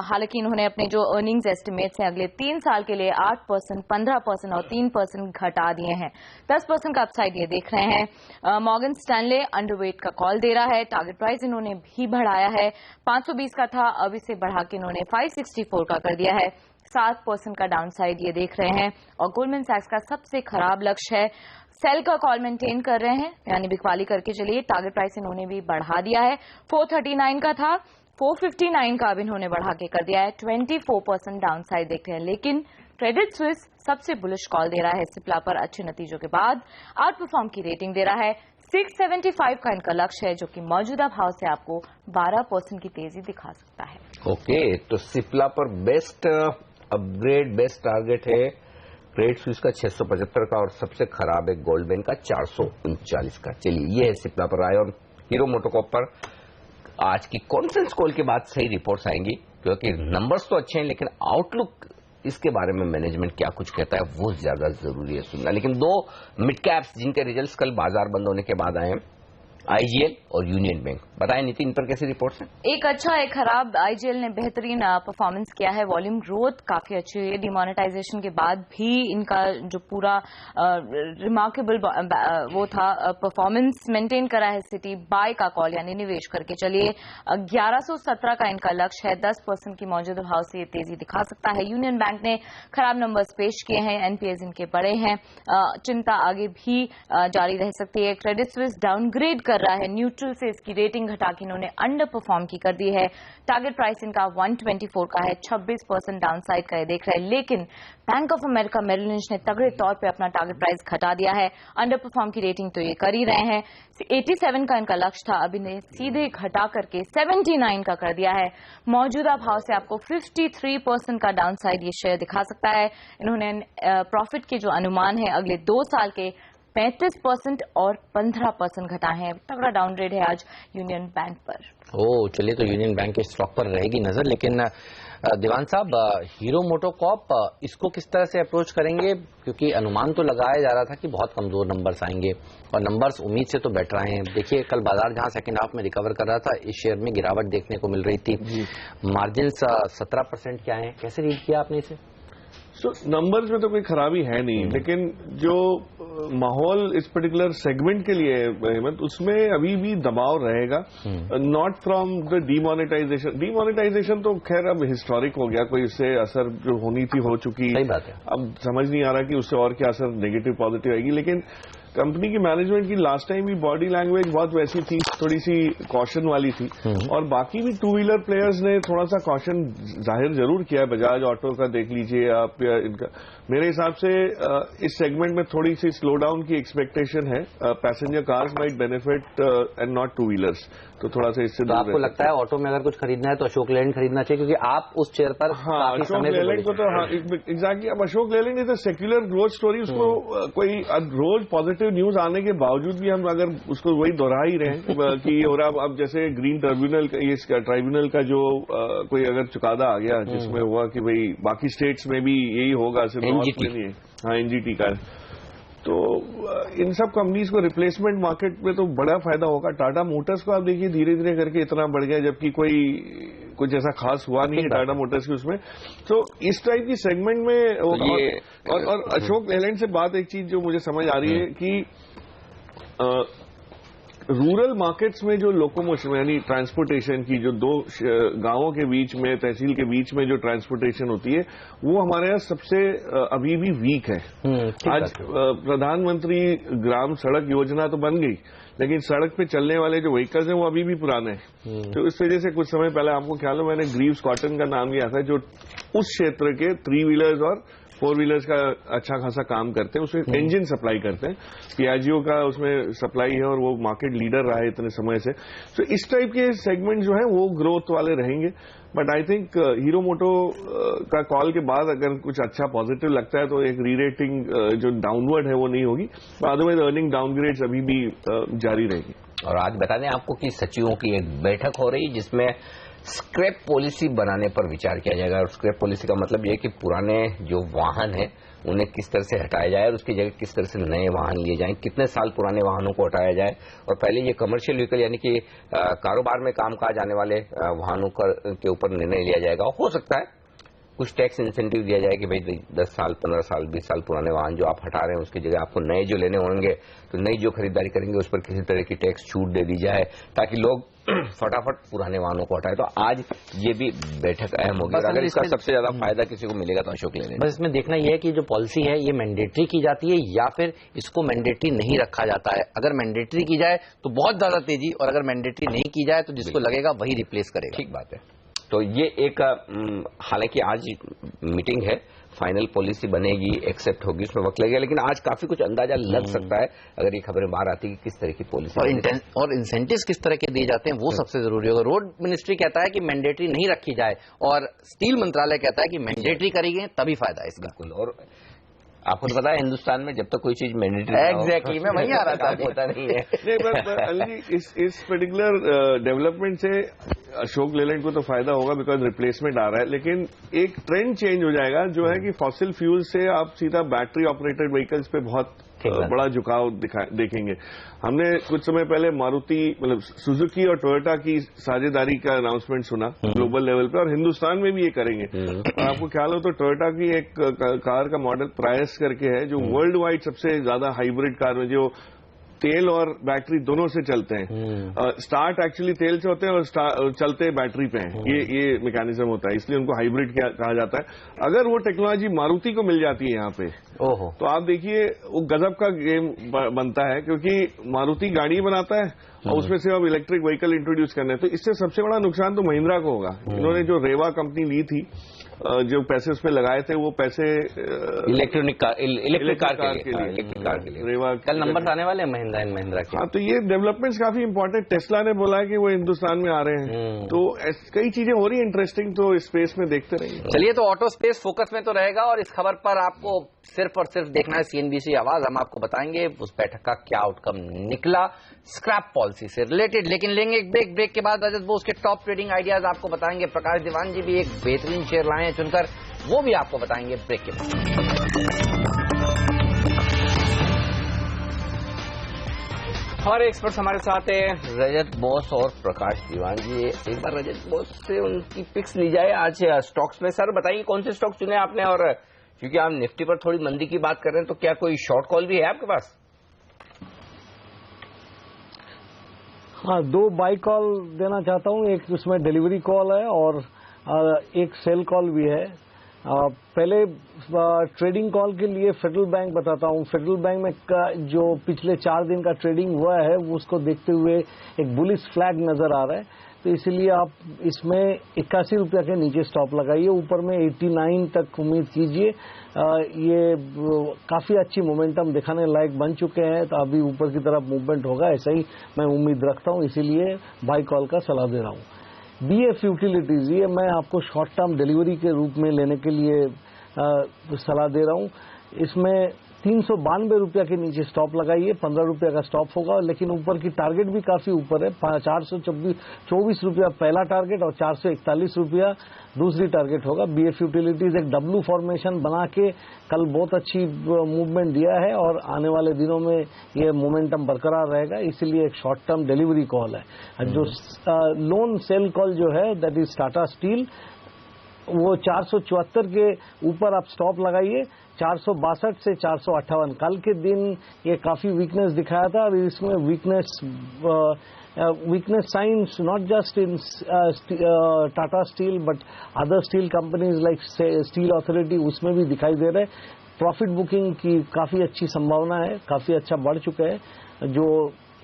हालांकि इन्होंने अपने जो अर्निंग्स एस्टिमेट्स हैं अगले 3 साल के लिए 8%, 15% और 3% घटा दिए हैं। 10% का अपसाइड ये देख रहे हैं। मॉर्गन स्टैनले अंडरवेट का कॉल दे रहा है। टारगेट प्राइस इन्होंने भी बढ़ाया है। 520 का था, अब इसे बढ़ा के इन्होंने 564 का कर दिया है। 7% का डाउनसाइड ये देख रहे हैं। और गोल्डमैन सैक्स का सबसे खराब लक्ष्य है। सेल का कॉल मेंटेन कर रहे हैं, यानी बिकवाली करके चलिए। टारगेट प्राइस इन्होंने भी बढ़ा दिया है। 439 का था, 459 का अब इन्होंने बढ़ा के कर दिया है। 24% डाउनसाइड देख रहे हैं। लेकिन क्रेडिट स्विस सबसे बुलिश कॉल दे रहा है सिप्ला पर अच्छे नतीजों के बाद। आउट परफॉर्म की रेटिंग दे रहा है। 675 का इनका लक्ष्य है, जो कि मौजूदा भाव से आपको 12% की तेजी दिखा सकता है। ओके, तो सिप्ला पर बेस्ट अपग्रेड बेस्ट टारगेट है क्रेडिट स्विस का 675 का और सबसे खराब है गोल्डमैन का 439 का। चलिए, ये है सिप्ला पर आए। और हीरो मोटोकॉर्प पर आज की कॉन्फ्रेंस कॉल के बाद सही रिपोर्ट्स आएंगी, क्योंकि नंबर्स तो अच्छे हैं लेकिन आउटलुक इसके बारे में मैनेजमेंट क्या कुछ कहता है वो ज्यादा जरूरी है सुनना। लेकिन 2 मिड कैप्स जिनके रिजल्ट्स कल बाजार बंद होने के बाद आए हैं, आईजीएल और यूनियन बैंक। बताएं नीति, इन पर कैसी रिपोर्ट्स हैं? एक अच्छा एक खराब। आईजीएल ने बेहतरीन परफॉर्मेंस किया है। वॉल्यूम ग्रोथ काफी अच्छी हुई है। डिमोनेटाइजेशन के बाद भी इनका जो पूरा रिमार्केबल वो था परफॉर्मेंस मेंटेन करा है। सिटी बाय का कॉल यानी निवेश करके चलिए। 1117 का इनका लक्ष्य है। 10% की मौजूदा भाव से ये तेजी दिखा सकता है। यूनियन बैंक ने खराब नंबर्स पेश किए हैं। एनपीएस इनके बड़े हैं। चिंता आगे भी जारी रह सकती है। क्रेडिट स्विस डाउनग्रेड कर रहा है। न्यूट्रल से इसकी रेटिंग घटा के इन्होंने अंडर परफॉर्म की कर दी है। टारगेट प्राइस इनका 124 का है। 26% डाउनसाइड का ये देख रहा है। लेकिन Bank of America Merrill Lynch ने तगड़े तौर पे अपना टारगेट प्राइस घटा दिया है। अंडर परफॉर्म की रेटिंग तो ये कर ही रहे हैं। 87 का इनका लक्ष्य था, अभी ने सीधे घटा करके 79 का कर दिया है। मौजूदा भाव से आपको 53% का डाउनसाइड ये शेयर दिखा सकता है। इन्होंने प्रॉफिट के जो अनुमान है अगले 2 साल के 35% और 15% घटा है। तगड़ा डाउनग्रेड है आज यूनियन बैंक पर। चलिए, तो यूनियन बैंक के स्टॉक पर रहेगी नजर। लेकिन दीवान साहब, हीरो मोटोकॉर्प इसको किस तरह से अप्रोच करेंगे? क्योंकि अनुमान तो लगाया जा रहा था कि बहुत कमजोर नंबर्स आएंगे और नंबर्स उम्मीद से तो बैठ रहे हैं। देखिए, कल बाजार जहां सेकंड हाफ में रिकवर कर रहा था, इस शेयर में गिरावट देखने को मिल रही थी। मार्जिन 17% क्या है, कैसे रीड किया आपने इसे? नंबर्स में तो कोई खराबी है नहीं, लेकिन जो माहौल इस पर्टिकुलर सेगमेंट के लिए हेमंत, उसमें अभी भी दबाव रहेगा। नॉट फ्रॉम द डीमोनेटाइजेशन तो खैर अब हिस्टोरिक हो गया, कोई इससे असर जो होनी थी हो चुकी। सही बात है। अब समझ नहीं आ रहा कि उससे और क्या असर नेगेटिव पॉजिटिव आएगी। लेकिन कंपनी की मैनेजमेंट की लास्ट टाइम भी बॉडी लैंग्वेज बहुत वैसी थी, थोड़ी सी कॉशन वाली थी, और बाकी भी टू व्हीलर प्लेयर्स ने थोड़ा सा कॉशन जाहिर जरूर किया है। बजाज ऑटो का देख लीजिए आप, या इनका मेरे हिसाब से इस सेगमेंट में थोड़ी सी स्लो डाउन की एक्सपेक्टेशन है। Passenger cars might benefit and not two wheelers, तो थोड़ा सा इससे। तो आपको लगता है ऑटो में अगर कुछ खरीदना है तो अशोक लेलैंड खरीदना चाहिए, क्योंकि आप उस चेयर पर अशोक लेलैंड को तो एग्जैक्टली। अब Ashok Leyland is a secular growth story, उसको कोई रोज पॉजिटिव न्यूज आने के बावजूद भी हम अगर उसको वही दोहरा ही रहे हैं कि और अब जैसे ग्रीन ट्रिब्यूनल ट्राइब्यूनल का जो कोई अगर चुकादा आ गया जिसमें हुआ कि भाई बाकी स्टेट्स में भी यही होगा, सिर्फ नॉर्थ में नहीं। हाँ, एनजीटी का, तो इन सब कंपनीज को रिप्लेसमेंट मार्केट में तो बड़ा फायदा होगा। टाटा मोटर्स को आप देखिए धीरे धीरे करके इतना बढ़ गया, जबकि कुछ ऐसा खास हुआ नहीं है टाटा मोटर्स के उसमें। तो इस टाइप की सेगमेंट में और अशोक लेलैंड से बात एक चीज जो मुझे समझ आ रही है कि रूरल मार्केट्स में जो लोकोमोशन यानी ट्रांसपोर्टेशन की जो दो गांवों के बीच में, तहसील के बीच में जो ट्रांसपोर्टेशन होती है, वो हमारे यहाँ सबसे अभी भी वीक है। आज प्रधानमंत्री ग्राम सड़क योजना तो बन गई, लेकिन सड़क पे चलने वाले जो व्हीकल्स हैं वो अभी भी पुराने हैं। तो इस वजह से कुछ समय पहले आपको ख्याल हो, मैंने ग्रीव्स कॉटन का नाम लिया था, जो उस क्षेत्र के 3 व्हीलर्स और 4 व्हीलर्स का अच्छा खासा काम करते हैं, उसमें इंजन सप्लाई करते हैं। पियाजियो का उसमें सप्लाई है और वो मार्केट लीडर रहा है इतने समय से। तो इस टाइप के सेगमेंट जो है वो ग्रोथ वाले रहेंगे। बट आई थिंक हीरो मोटो का कॉल के बाद अगर कुछ अच्छा पॉजिटिव लगता है तो एक रीरेटिंग जो डाउनवर्ड है वो नहीं होगी, अदरवाइज अर्निंग डाउनग्रेड्स अभी भी जारी रहेगी। और आज बता दें आपको कि सचिवों की एक बैठक हो रही जिसमें स्क्रैप पॉलिसी बनाने पर विचार किया जाएगा। और स्क्रैप पॉलिसी का मतलब यह कि पुराने जो वाहन है उन्हें किस तरह से हटाया जाए और उसकी जगह किस तरह से नए वाहन लिए जाएं, कितने साल पुराने वाहनों को हटाया जाए। और पहले ये कमर्शियल व्हीकल यानी कि कारोबार में काम काज आने वाले वाहनों के ऊपर निर्णय लिया जाएगा। हो सकता है कुछ टैक्स इंसेंटिव दिया जाए कि भाई 10 साल 15 साल 20 साल पुराने वाहन जो आप हटा रहे हैं उसकी जगह आपको नए जो लेने होंगे तो नई जो खरीदारी करेंगे उस पर किसी तरह की टैक्स छूट दे दी जाए ताकि लोग फटाफट पुराने वाहनों को हटाए। तो आज ये भी बैठक अहम होगी और अगर इसका सबसे ज्यादा फायदा किसी को मिलेगा तो अशोक लेलैंड। बस इसमें देखना यह है कि जो पॉलिसी है ये मैंडेटरी की जाती है या फिर इसको मैंडेटरी नहीं रखा जाता है। अगर मैंडेटरी की जाए तो बहुत ज्यादा तेजी, और अगर मैंडेटरी नहीं की जाए तो जिसको लगेगा वही रिप्लेस करेगा। ठीक बात है। तो ये एक हालांकि आज मीटिंग है, फाइनल पॉलिसी बनेगी, एक्सेप्ट होगी, उसमें वक्त लगेगा, लेकिन आज काफी कुछ अंदाजा लग सकता है अगर ये खबरें बाहर आती है कि किस तरह की पॉलिसी और इंसेंटिव्स किस तरह के दिए जाते हैं वो सबसे जरूरी होगा। रोड मिनिस्ट्री कहता है कि मैंडेटरी नहीं रखी जाए और स्टील मंत्रालय कहता है कि मैंडेटरी करेंगे तभी फायदा है इसका। बिल्कुल। और आपको तो पता है हिंदुस्तान में जब तक कोई चीज मैंडेटरी एग्जैक्टली मैं वहीं आ रहा था, होता नहीं है। नहीं, इस पर्टिकुलर डेवलपमेंट से अशोक लेलैंड को तो फायदा होगा बिकॉज रिप्लेसमेंट आ रहा है, लेकिन एक ट्रेंड चेंज हो जाएगा जो है कि फॉसिल फ्यूल से आप सीधा बैटरी ऑपरेटेड व्हीकल्स पे बहुत बड़ा झुकाव देखेंगे। हमने कुछ समय पहले मारुति मतलब सुजुकी और टोयोटा की साझेदारी का अनाउंसमेंट सुना ग्लोबल लेवल पे, और हिंदुस्तान में भी ये करेंगे। और आपको ख्याल हो तो टोयोटा की एक कार का मॉडल प्रायस करके है जो वर्ल्ड वाइड सबसे ज्यादा हाइब्रिड कार में जो तेल और बैटरी दोनों से चलते हैं। स्टार्ट एक्चुअली तेल से होते हैं और चलते बैटरी पे हैं। ये मैकेनिज्म होता है, इसलिए उनको हाइब्रिड कहा जाता है। अगर वो टेक्नोलॉजी मारुति को मिल जाती है यहाँ पे तो आप देखिए वो गजब का गेम बनता है, क्योंकि मारुति गाड़ी बनाता है और उसमें से अब इलेक्ट्रिक व्हीकल इंट्रोड्यूस करने हैं। तो इससे सबसे बड़ा नुकसान तो महिंद्रा को होगा। इन्होंने जो रेवा कंपनी ली थी, जो पैसे उसमें लगाए थे वो पैसे इलेक्ट्रिक कार के लिए रेवा कल नंबर आने वाले हैं महिंद्रा के। हाँ, तो ये डेवलपमेंट्स काफी इंपॉर्टेंट। टेस्ला ने बोला है कि वो हिंदुस्तान में आ रहे हैं, तो कई चीजें हो रही है इंटरेस्टिंग, तो स्पेस में देखते रहिए। चलिए, तो ऑटो स्पेस फोकस में तो रहेगा और इस खबर पर आपको सिर्फ और सिर्फ देखना है सीएनबीसी आवाज। हम आपको बताएंगे उस बैठक का क्या आउटकम निकला स्क्रैप पॉलिसी से रिलेटेड। लेकिन लेंगे एक ब्रेक के बाद रजत बोस के टॉप ट्रेडिंग आइडियाज आपको बताएंगे। प्रकाश दीवान जी भी एक बेहतरीन शेयर लाए हैं चुनकर, वो भी आपको बताएंगे ब्रेक के बाद। और एक्सपर्ट्स हमारे साथ है रजत बोस और प्रकाश दीवान जी। एक बार रजत बोस से उनकी पिक्स ली जाए आज स्टॉक्स में। सर बताइए कौन से स्टॉक चुने आपने, और क्योंकि आप निफ्टी पर थोड़ी मंदी की बात कर रहे हैं तो क्या कोई शॉर्ट कॉल भी है आपके पास? हाँ, 2 बाई कॉल देना चाहता हूँ। एक उसमें डिलीवरी कॉल है और एक सेल कॉल भी है। पहले ट्रेडिंग कॉल के लिए फेडरल बैंक बताता हूं। फेडरल बैंक में जो पिछले 4 दिन का ट्रेडिंग हुआ है उसको देखते हुए एक बुलिश फ्लैग नजर आ रहा है, तो इसलिए आप इसमें 81 रुपया के नीचे स्टॉप लगाइए। ऊपर में 89 तक उम्मीद कीजिए। ये काफी अच्छी मोमेंटम दिखाने लायक बन चुके हैं, तो अभी ऊपर की तरफ मूवमेंट होगा, ऐसा ही मैं उम्मीद रखता हूं, इसीलिए बाय कॉल का सलाह दे रहा हूं। BF यूटिलिटीज, ये मैं आपको शॉर्ट टर्म डिलीवरी के रूप में लेने के लिए सलाह दे रहा हूं। इसमें 392 रुपया के नीचे स्टॉप लगाइए, 15 रुपया का स्टॉप होगा, लेकिन ऊपर की टारगेट भी काफी ऊपर है। 424 रुपया पहला टारगेट और 441 रुपया दूसरी टारगेट होगा। BF यूटिलिटीज एक W फॉर्मेशन बना के कल बहुत अच्छी मूवमेंट दिया है और आने वाले दिनों में ये मोमेंटम बरकरार रहेगा, इसलिए एक शॉर्ट टर्म डिलीवरी कॉल है। जो लोन सेल कॉल जो है दैट इज टाटा स्टील, वो 474 के ऊपर आप स्टॉप लगाइए। 462 से 458 कल के दिन ये काफी वीकनेस दिखाया था, और इसमें weakness science not just in Tata still but other steel companies like steel authority, उसमें भी दिखाई दे रहे हैं। प्रॉफिट बुकिंग की काफी अच्छी संभावना है, काफी अच्छा बढ़ चुका है। जो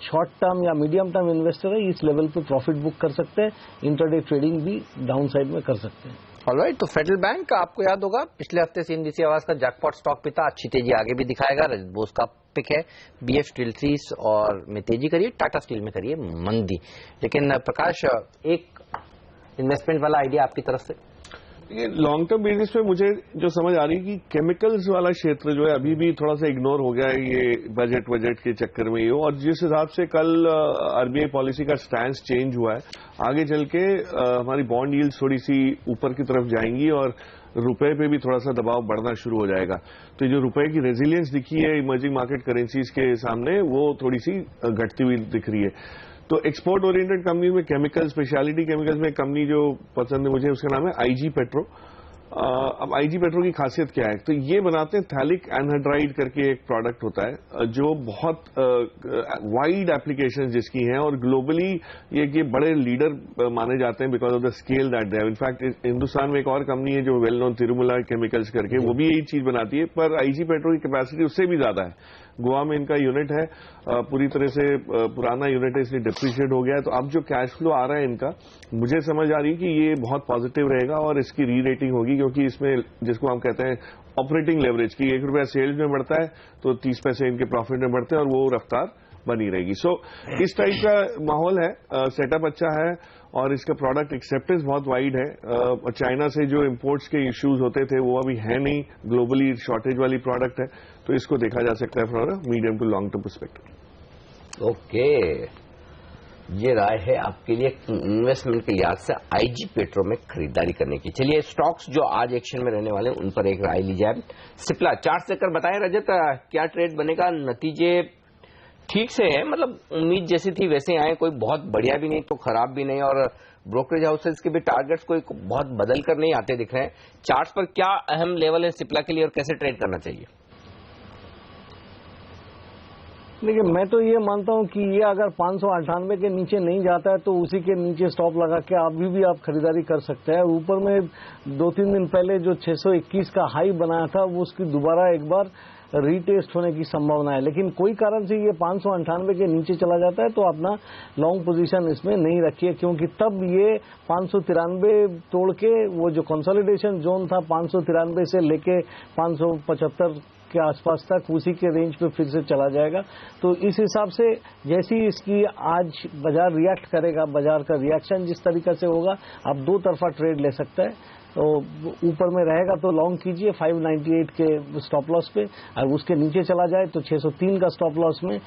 शॉर्ट टर्म या मीडियम टर्म इन्वेस्टर है इस लेवल पे प्रॉफिट बुक कर सकते हैं, इंटरडे ट्रेडिंग भी डाउन साइड में कर सकते हैं। ऑलराइट, तो फेडरल बैंक आपको याद होगा पिछले हफ्ते CNBC आवाज का जैकपॉट स्टॉक पे था, अच्छी तेजी आगे भी दिखाएगा। रजत बोस का पिक है, BF स्टील 3 और में तेजी करिए, टाटा स्टील में करिए मंदी। लेकिन प्रकाश, एक इन्वेस्टमेंट वाला आइडिया आपकी तरफ से? ये लॉन्ग टर्म बेसिस पे मुझे जो समझ आ रही है कि केमिकल्स वाला क्षेत्र जो है अभी भी थोड़ा सा इग्नोर हो गया है ये बजट के चक्कर में ही हो, और जिस हिसाब से कल RBI पॉलिसी का स्टैंड चेंज हुआ है, आगे चल के हमारी बॉन्ड यील्ड थोड़ी सी ऊपर की तरफ जाएंगी और रुपए पे भी थोड़ा सा दबाव बढ़ना शुरू हो जाएगा। तो जो रुपए की रेजिलियंस दिखी है इमर्जिंग मार्केट करेंसीज के सामने, वो थोड़ी सी घटती हुई दिख रही है। तो एक्सपोर्ट ओरिएंटेड कंपनी में केमिकल, स्पेशलिटी केमिकल्स में कंपनी जो पसंद है मुझे, उसका नाम है IG पेट्रो। अब IG पेट्रो की खासियत क्या है? तो ये बनाते हैं थैलिक एनहाइड्राइड करके एक प्रोडक्ट होता है जो बहुत वाइड एप्लीकेशन जिसकी हैं, और ग्लोबली ये बड़े लीडर माने जाते हैं because of the scale that they have. In fact Hindustan में एक और कंपनी है जो वेल नोन तिरुमला केमिकल्स करके, वो भी यही चीज बनाती है, पर IG पेट्रो की कैपेसिटी उससे भी ज्यादा है। गोवा में इनका यूनिट है, पूरी तरह से पुराना यूनिट है, इसलिए डिप्रिशिएट हो गया है। तो अब जो कैश फ्लो आ रहा है इनका, मुझे समझ आ रही है कि ये बहुत पॉजिटिव रहेगा और इसकी री रेटिंग होगी, क्योंकि इसमें जिसको हम कहते हैं ऑपरेटिंग लेवरेज की, 1 रुपया सेल्स में बढ़ता है तो 30 पैसे इनके प्रॉफिट में बढ़ते हैं, और वो रफ्तार बनी रहेगी। सो इस टाइप का माहौल है, सेटअप अच्छा है और इसका प्रोडक्ट एक्सेप्टेंस बहुत वाइड है। चाइना से जो इंपोर्ट्स के इश्यूज होते थे वो अभी है नहीं, ग्लोबली शॉर्टेज वाली प्रोडक्ट है, तो इसको देखा जा सकता है from medium to long term perspective. Okay, ये राय है आपके लिए इन्वेस्टमेंट के लिहाज से IG पेट्रो में खरीदारी करने की। चलिए स्टॉक्स जो आज एक्शन में रहने वाले हैं उन पर एक राय ली जाए। सिप्ला चार्ट देकर बताएं रजत, क्या ट्रेड बनेगा? नतीजे ठीक से है, मतलब उम्मीद जैसी थी वैसे आए, कोई बहुत बढ़िया भी नहीं तो खराब भी नहीं, और ब्रोकरेज हाउसेस के भी टारगेट्स कोई बहुत बदल कर नहीं आते दिख रहे हैं। चार्ट्स पर क्या अहम लेवल है सिप्ला के लिए और कैसे ट्रेड करना चाहिए? देखिए, मैं तो ये मानता हूं कि ये अगर 598 के नीचे नहीं जाता है तो उसी के नीचे स्टॉप लगा के अभी भी आप खरीदारी कर सकते हैं। ऊपर में 2-3 दिन पहले जो 621 का हाई बनाया था वो उसकी दोबारा एक बार रीटेस्ट होने की संभावना है, लेकिन कोई कारण से ये 598 के नीचे चला जाता है तो अपना लॉन्ग पोजीशन इसमें नहीं रखिए, क्योंकि तब ये 593 तोड़ के वो जो कंसोलिडेशन जोन था 593 से लेके 575 के आसपास तक, उसी के रेंज पे फिर से चला जाएगा। तो इस हिसाब से जैसी इसकी आज बाजार रिएक्ट करेगा, बाजार का रिएक्शन जिस तरीके से होगा, आप 2 तरफा ट्रेड ले सकते हैं। तो ऊपर में रहेगा तो लॉन्ग कीजिए 598 के स्टॉप लॉस पे, और उसके नीचे चला जाए तो 603 का स्टॉप लॉस में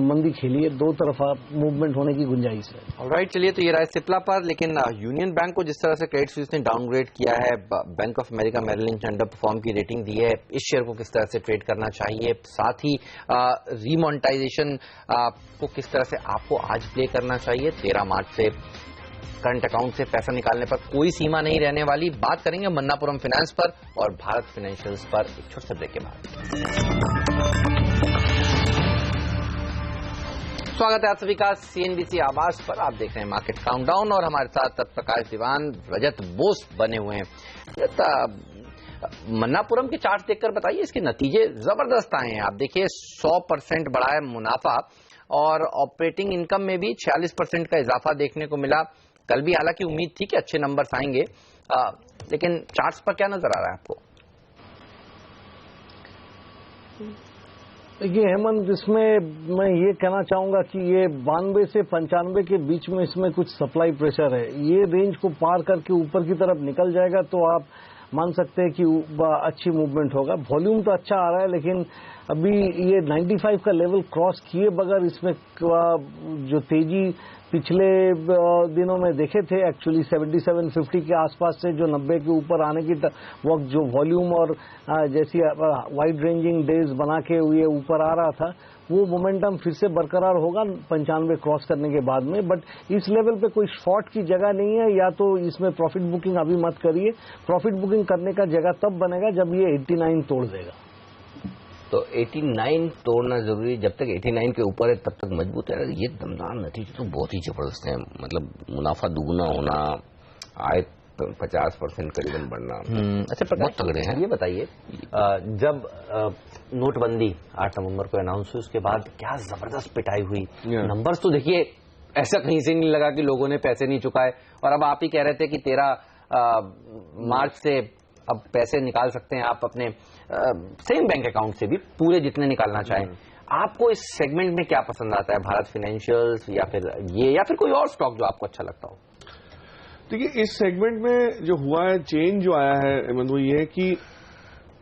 मंदी खेलिए, 2 तरफा मूवमेंट होने की गुंजाइश है। ऑलराइट, चलिए तो ये रहा सिप्ला पर, लेकिन यूनियन बैंक को जिस तरह से क्रेडिट स्विस ने डाउनग्रेड किया है, Bank of America Merrill Lynch underperform की रेटिंग दी है, इस शेयर को किस तरह से ट्रेड करना चाहिए, साथ ही रीमोनेटाइजेशन को किस तरह से आपको आज प्ले करना चाहिए। 13 मार्च से करंट अकाउंट से पैसा निकालने पर कोई सीमा नहीं रहने वाली। बात करेंगे मन्नापुरम फाइनेंस पर और भारत फाइनेंशियल्स पर एक छोटे से ब्रेक के बाद। स्वागत है आप सभी का CNBC आवाज पर। आप देख रहे हैं मार्केट काउंटडाउन और हमारे साथ प्रकाश दीवान, रजत बोस बने हुए हैं। मन्नापुरम के चार्ट देखकर बताइए, इसके नतीजे जबरदस्त आए हैं। आप देखिए 100% बढ़ा है मुनाफा और ऑपरेटिंग इनकम में भी 46% का इजाफा देखने को मिला। कल भी हालांकि उम्मीद थी कि अच्छे नंबर्स आएंगे, लेकिन चार्ट्स पर क्या नजर आ रहा है आपको? देखिए हेमंत, इसमें मैं ये कहना चाहूंगा कि ये 92 से 95 के बीच में इसमें कुछ सप्लाई प्रेशर है। ये रेंज को पार करके ऊपर की तरफ निकल जाएगा तो आप मान सकते हैं कि अच्छी मूवमेंट होगा। वॉल्यूम तो अच्छा आ रहा है, लेकिन अभी ये 95 का लेवल क्रॉस किए बगैर इसमें जो तेजी पिछले दिनों में देखे थे, एक्चुअली 7750 के आसपास से जो 90 के ऊपर आने की वक्त जो वॉल्यूम और जैसी वाइड रेंजिंग डेज बना के ये ऊपर आ रहा था, वो मोमेंटम फिर से बरकरार होगा 95 क्रॉस करने के बाद में। बट इस लेवल पे कोई शॉर्ट की जगह नहीं है, या तो इसमें प्रॉफिट बुकिंग अभी मत करिए। प्रॉफिट बुकिंग करने का जगह तब बनेगा जब ये 89 तोड़ देगा। तो 89 तोड़ना जरूरी, जब तक 89 के ऊपर है तब तक मजबूत है। ये दमदार नतीजे तो बहुत ही जबरदस्त है, मतलब मुनाफा दुगुना होना, आय 50% करीबन बढ़ना। अच्छा, बहुत तगड़े हैं। ये बताइए, जब नोटबंदी 8 नवंबर को अनाउंस हुई, उसके बाद क्या जबरदस्त पिटाई हुई। नंबर्स तो देखिए ऐसा कहीं से नहीं लगा कि लोगों ने पैसे नहीं चुकाए, और अब आप ही कह रहे थे कि 13 मार्च से अब पैसे निकाल सकते हैं आप अपने सेम बैंक अकाउंट से भी, पूरे जितने निकालना चाहें। आपको इस सेगमेंट में क्या पसंद आता है, भारत फाइनेंशियल्स या फिर ये, या फिर कोई और स्टॉक जो आपको अच्छा लगता हो? देखिए, इस सेगमेंट में जो हुआ है, चेंज जो आया है वो ये है कि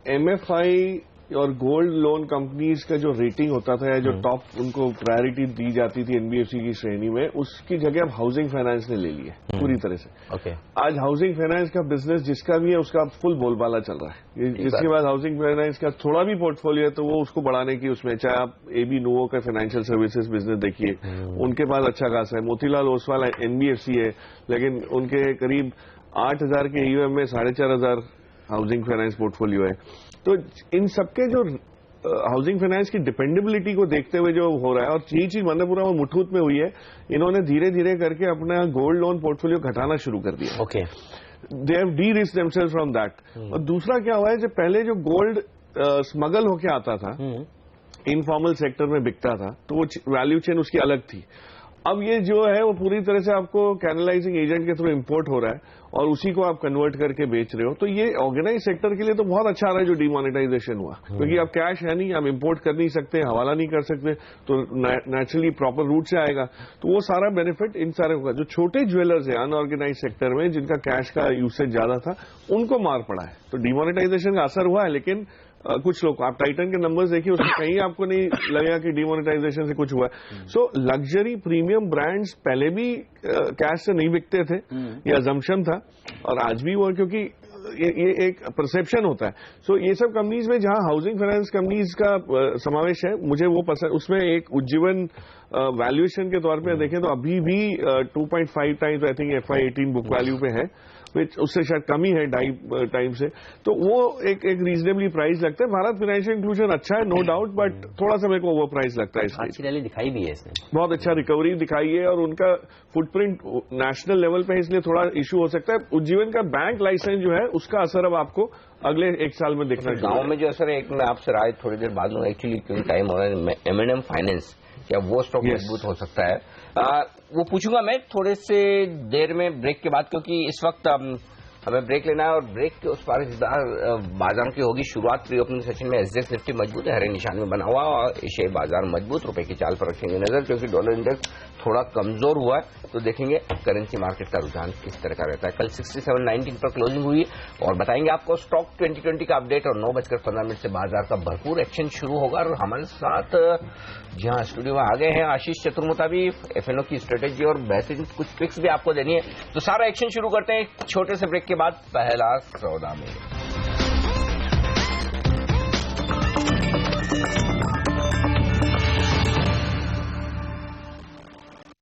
एमएफआई और गोल्ड लोन कंपनीज का जो रेटिंग होता था, या जो टॉप उनको प्रायोरिटी दी जाती थी एनबीएफसी की श्रेणी में, उसकी जगह अब हाउसिंग फाइनेंस ने ले ली है पूरी तरह से। आज हाउसिंग फाइनेंस का बिजनेस जिसका भी है उसका फुल बोलबाला चल रहा है। जिसके बाद हाउसिंग फाइनेंस का थोड़ा भी पोर्टफोलियो है तो वो उसको बढ़ाने की, उसमें चाहे आप एबी नोवो का फाइनेंशियल सर्विसेज बिजनेस देखिए, उनके पास अच्छा खासा है। मोतीलाल ओसवाल एनबीएफसी है, लेकिन उनके करीब 8000 के ईयूएम में 4500 हाउसिंग फाइनेंस पोर्टफोलियो है। तो इन सबके जो हाउसिंग फाइनेंस की डिपेंडेबिलिटी को देखते हुए जो हो रहा है, और यही चीज मन्नापुरम और मुथूट में हुई है, इन्होंने धीरे धीरे करके अपना गोल्ड लोन पोर्टफोलियो घटाना शुरू कर दिया। They have derisked themselves from that. और दूसरा क्या हुआ है, जब पहले जो गोल्ड स्मगल होके आता था, इनफॉर्मल सेक्टर में बिकता था, तो वो वैल्यू चेन उसकी अलग थी। अब ये जो है वो पूरी तरह से आपको कैनलाइजिंग एजेंट के थ्रू इंपोर्ट हो रहा है, और उसी को आप कन्वर्ट करके बेच रहे हो। तो ये ऑर्गेनाइज सेक्टर के लिए तो बहुत अच्छा रहा है जो डिमोनेटाइजेशन हुआ, क्योंकि अब कैश है नहीं, आप इंपोर्ट कर नहीं सकते, हवाला नहीं कर सकते, तो नेचुरली प्रॉपर रूट से आएगा। तो वो सारा बेनिफिट इन सारे होगा। जो छोटे ज्वेलर्स है अनऑर्गेनाइज सेक्टर में, जिनका कैश का यूसेज ज्यादा था, उनको मार पड़ा है। तो डिमोनेटाइजेशन का असर हुआ है, लेकिन कुछ लोग, आप टाइटन के नंबर्स देखिए, उसमें कहीं आपको नहीं लगेगा कि डिमोनेटाइजेशन से कुछ हुआ है। सो लग्जरी प्रीमियम ब्रांड्स पहले भी कैश से नहीं बिकते थे, ये अजम्पशन था, और आज भी वो, क्योंकि ये एक परसेप्शन होता है। सो ये सब कंपनीज में जहां हाउसिंग फाइनेंस कंपनीज का समावेश है, मुझे वो पसंद। उसमें एक उज्जीवन वैल्यूएशन के तौर पे देखें तो अभी भी 2.5 times I think FY18 book value पे है, उससे शायद कमी है 2.5 टाइम से। तो वो एक रीजनेबली प्राइस लगता है। भारत फाइनेंशियल इंक्लूजन अच्छा है, नो डाउट, बट थोड़ा सा मेरे को ओवर प्राइस लगता है। अच्छी रैली दिखाई भी है इसने, बहुत अच्छा रिकवरी दिखाई है, और उनका फुटप्रिंट नेशनल लेवल पे है, इसलिए थोड़ा इशू हो सकता है। उज्जीवन का बैंक लाइसेंस जो है, उसका असर अब आपको अगले 1 साल में देखना चाहिए। गांव में जो असर है, एक मैं आपसे राय थोड़ी देर बाद लूंगा, एक्चुअली क्योंकि टाइम हो रहा है। M&M फाइनेंस, क्या वो स्टॉक मजबूत हो सकता है? वो पूछूंगा मैं थोड़े से देर में, ब्रेक के बाद, क्योंकि इस वक्त हमें ब्रेक लेना है, और ब्रेक के उस पार बाजार की होगी शुरुआत। प्री ओपनिंग सेशन में SGX निफ्टी मजबूत है, हरे निशान में बना हुआ, और एशियाई बाजार मजबूत। रुपए की चाल पर रखेंगे नजर, क्योंकि डॉलर इंडेक्स थोड़ा कमजोर हुआ है, तो देखेंगे करेंसी मार्केट का रुझान किस तरह का रहता है। कल 67.19 पर क्लोजिंग हुई, और बताएंगे आपको स्टॉक 2020 का अपडेट। और 9:15 से बाजार का भरपूर एक्शन शुरू होगा। और हमारे साथ जहां स्टूडियो में आ गए हैं आशीष चतुर्मुता भी, FNO की स्ट्रेटेजी और बेहतरीन कुछ पिक्स भी आपको देनी है। तो सारा एक्शन शुरू करते हैं छोटे से ब्रेक के बाद, पहला सौदा में।